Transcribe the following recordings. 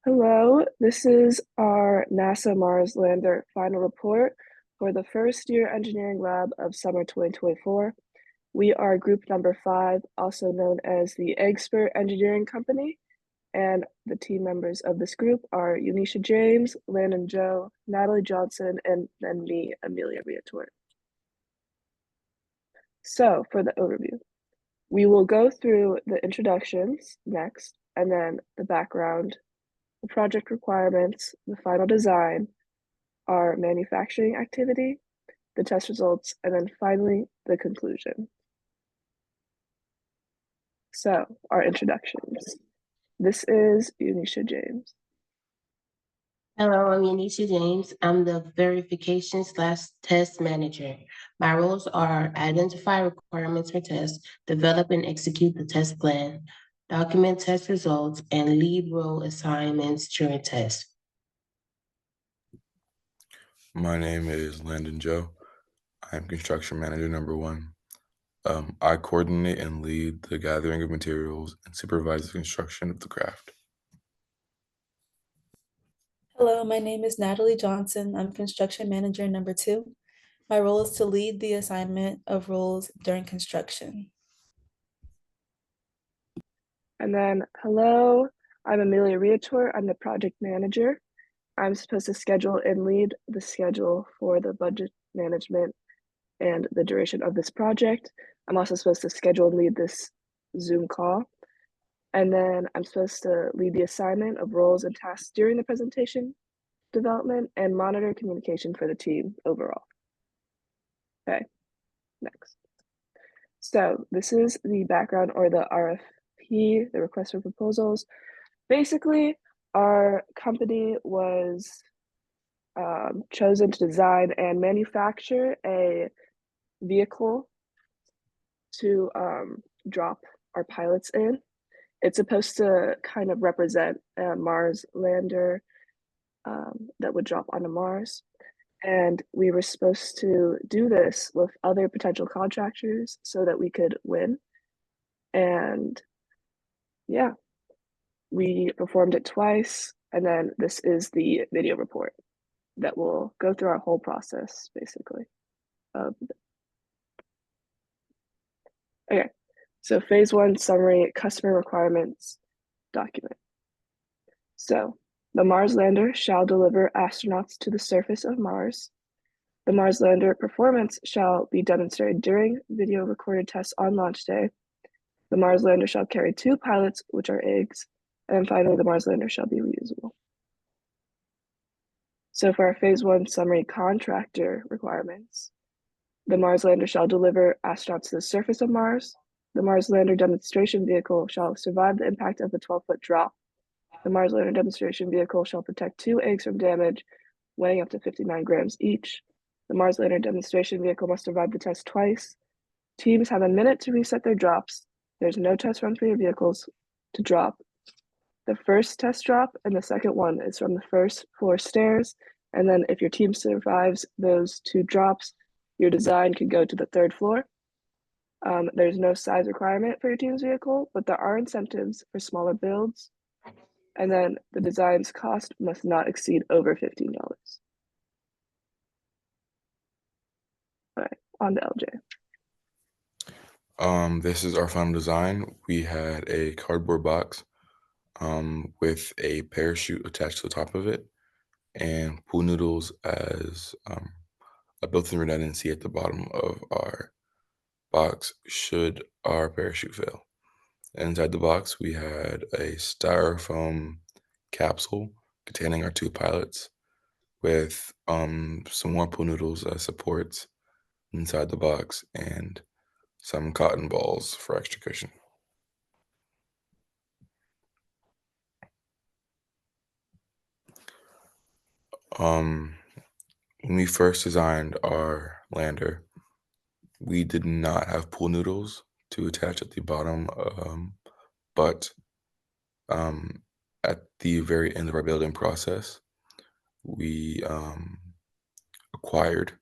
Hello, this is our NASA Mars Lander final report for the first year engineering lab of summer 2024. We are group number 5, also known as the Expert Engineering Company, and the team members of this group are Unisha James, Landon Joe, Natalie Johnson, and then me, Amelia Riatort. So for the overview, we will go through the introductions next, and then the background, the project requirements, the final design, our manufacturing activity, the test results, and then finally the conclusion. So our introductions. This is Unisha James. Hello, I'm Yanisha James. I'm the verification/test manager. My roles are identify requirements for tests, develop and execute the test plan, document test results, and lead role assignments during tests. My name is Landon Joe. I'm construction manager number 1. I coordinate and lead the gathering of materials and supervise the construction of the craft. Hello, my name is Natalie Johnson. I'm construction manager number 2. My role is to lead the assignment of roles during construction. And then, hello, I'm Amelia Riatort. I'm the project manager. I'm supposed to schedule and lead the schedule for the budget management and the duration of this project. I'm also supposed to schedule and lead this Zoom call. And then I'm supposed to lead the assignment of roles and tasks during the presentation development and monitor communication for the team overall. Okay, next. So this is the background or the RFP, the request for proposals. Basically, our company was chosen to design and manufacture a vehicle to drop our pilots in. It's supposed to kind of represent a Mars lander that would drop onto Mars. And we were supposed to do this with other potential contractors so that we could win. And yeah, we performed it twice. And then this is the video report that will go through our whole process, basically. Okay, so phase 1 summary, customer requirements document. So the Mars lander shall deliver astronauts to the surface of Mars. The Mars lander performance shall be demonstrated during video recorded tests on launch day. The Mars lander shall carry 2 pilots, which are eggs. And then finally, the Mars lander shall be reusable. So for our phase 1 summary contractor requirements, the Mars lander shall deliver astronauts to the surface of Mars. The Mars lander demonstration vehicle shall survive the impact of the 12-foot drop. The Mars lander demonstration vehicle shall protect 2 eggs from damage, weighing up to 59 grams each. The Mars lander demonstration vehicle must survive the test twice. Teams have a minute to reset their drops. There's no test run for your vehicles to drop. The first test drop and the second one is from the first floor stairs. And then if your team survives those 2 drops, your design can go to the 3rd floor. There's no size requirement for your team's vehicle, but there are incentives for smaller builds. And then the design's cost must not exceed over $15. All right, on to LJ. This is our final design. We had a cardboard box with a parachute attached to the top of it and pool noodles as a built-in redundancy at the bottom of our box should our parachute fail. Inside the box, we had a styrofoam capsule containing our 2 pilots with some more pool noodles as supports inside the box and some cotton balls for extra cushion. When we first designed our lander, we did not have pool noodles to attach at the bottom, but at the very end of our building process, we acquired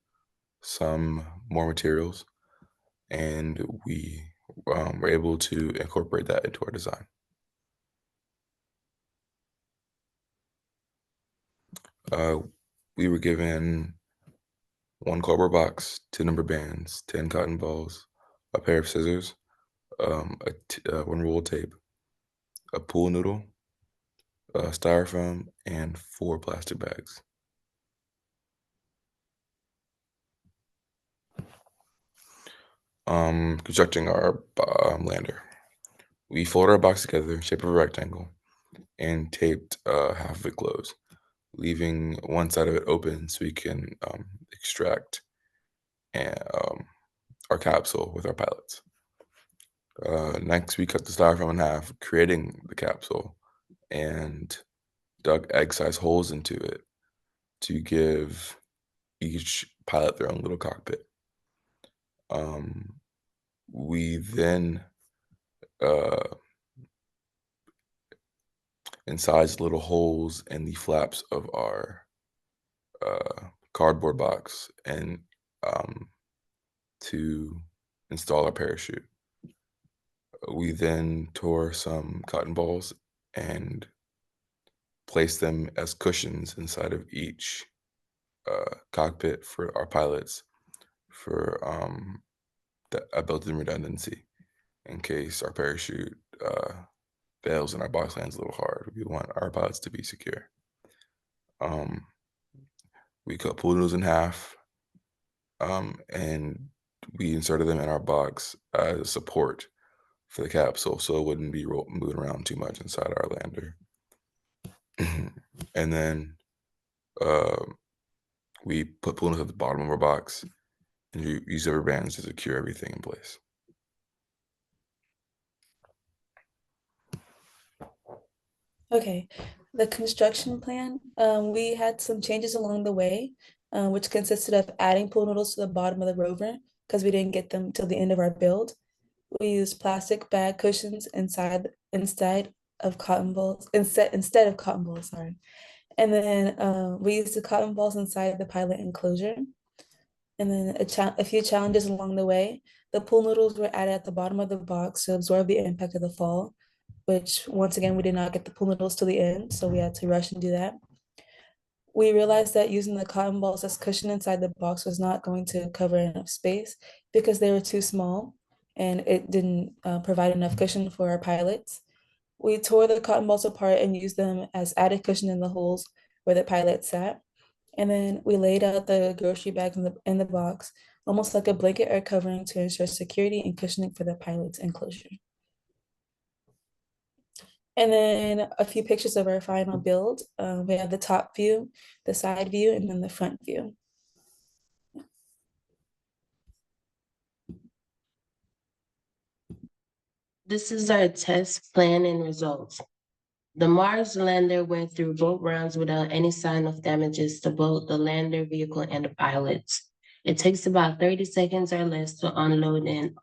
some more materials and we were able to incorporate that into our design. We were given 1 cardboard box, 2 number bands, 10 cotton balls, a pair of scissors, 1 roll of tape, a pool noodle, styrofoam, and 4 plastic bags. Constructing our lander. We folded our box together in shape of a rectangle and taped half of it closed, leaving one side of it open so we can extract our capsule with our pilots. Next, we cut the styrofoam in half, creating the capsule, and dug egg-sized holes into it to give each pilot their own little cockpit. We then incised little holes in the flaps of our cardboard box and to install our parachute. We then tore some cotton balls and placed them as cushions inside of each cockpit for our pilots for a built-in redundancy in case our parachute fails and our box lands a little hard. We want our pilots to be secure. We cut pool noodles in half and we inserted them in our box as support for the capsule so it wouldn't be moving around too much inside our lander. And then we put pool noodles at the bottom of our box and use rubber bands to secure everything in place. Okay, the construction plan, we had some changes along the way, which consisted of adding pool noodles to the bottom of the rover because we didn't get them till the end of our build. We used plastic bag cushions instead of cotton balls, instead of cotton balls, sorry. And then we used the cotton balls inside the pilot enclosure. And then a few challenges along the way. The pool noodles were added at the bottom of the box to absorb the impact of the fall, which once again, we did not get the pool noodles to the end, so we had to rush and do that. We realized that using the cotton balls as cushion inside the box was not going to cover enough space because they were too small and it didn't provide enough cushion for our pilots. We tore the cotton balls apart and used them as added cushion in the holes where the pilots sat. And then we laid out the grocery bags in the box, almost like a blanket air covering to ensure security and cushioning for the pilot's enclosure. And then a few pictures of our final build. We have the top view, the side view, and then the front view. This is our test plan and results. The Mars lander went through both rounds without any sign of damages to both the lander vehicle and the pilots. It takes about 30 seconds or less to unload and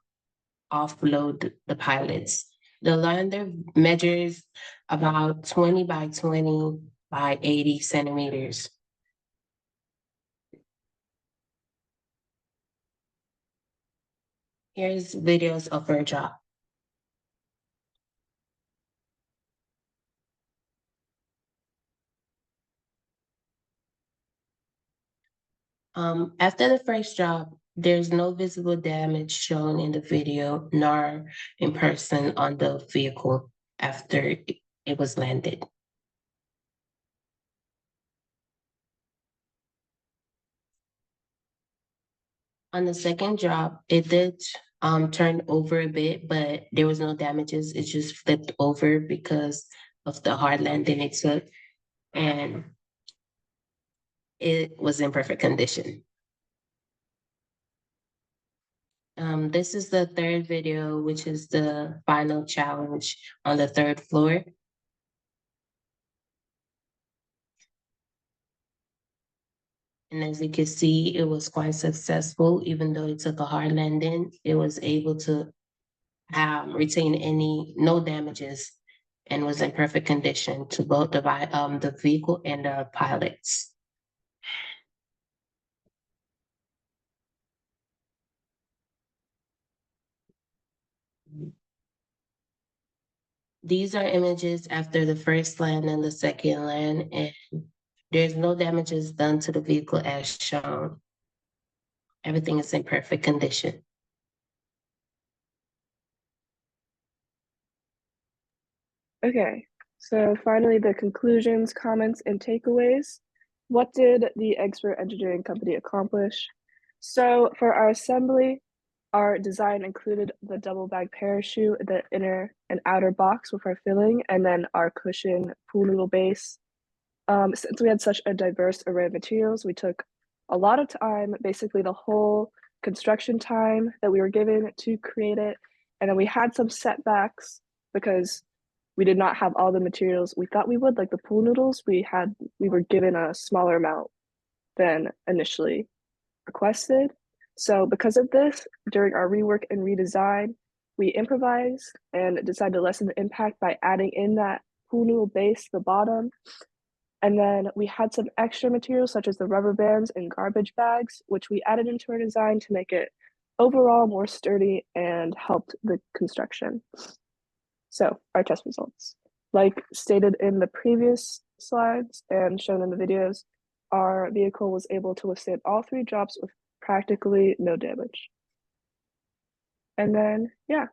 offload the pilots. The lander measures about 20 by 20 by 80 centimeters. Here's videos of her drop. After the first drop, there's no visible damage shown in the video nor in person on the vehicle after it was landed. On the second drop, it did turn over a bit, but there was no damages. It just flipped over because of the hard landing it took, and it was in perfect condition. This is the third video, which is the final challenge on the third floor. And as you can see, it was quite successful, even though it took a hard landing. It was able to retain no damages and was in perfect condition to both the vehicle and the pilots. These are images after the first land and the second land, and There's no damages done to the vehicle as shown. Everything is in perfect condition. Okay, so finally the conclusions, comments, and takeaways. What did the expert engineering company accomplish? So for our assembly, our design included the double bag parachute, the inner and outer box with our filling, and then our cushion pool noodle base. Since we had such a diverse array of materials, we took a lot of time, basically the whole construction time that we were given to create it. And then we had some setbacks because we did not have all the materials we thought we would, like the pool noodles. We were given a smaller amount than initially requested. So because of this, during our rework and redesign, we improvised and decided to lessen the impact by adding in that pool noodle base, the bottom. And then we had some extra materials such as the rubber bands and garbage bags, which we added into our design to make it overall more sturdy and helped the construction. So our test results, like stated in the previous slides and shown in the videos, our vehicle was able to withstand all 3 drops with practically no damage. And then, yeah,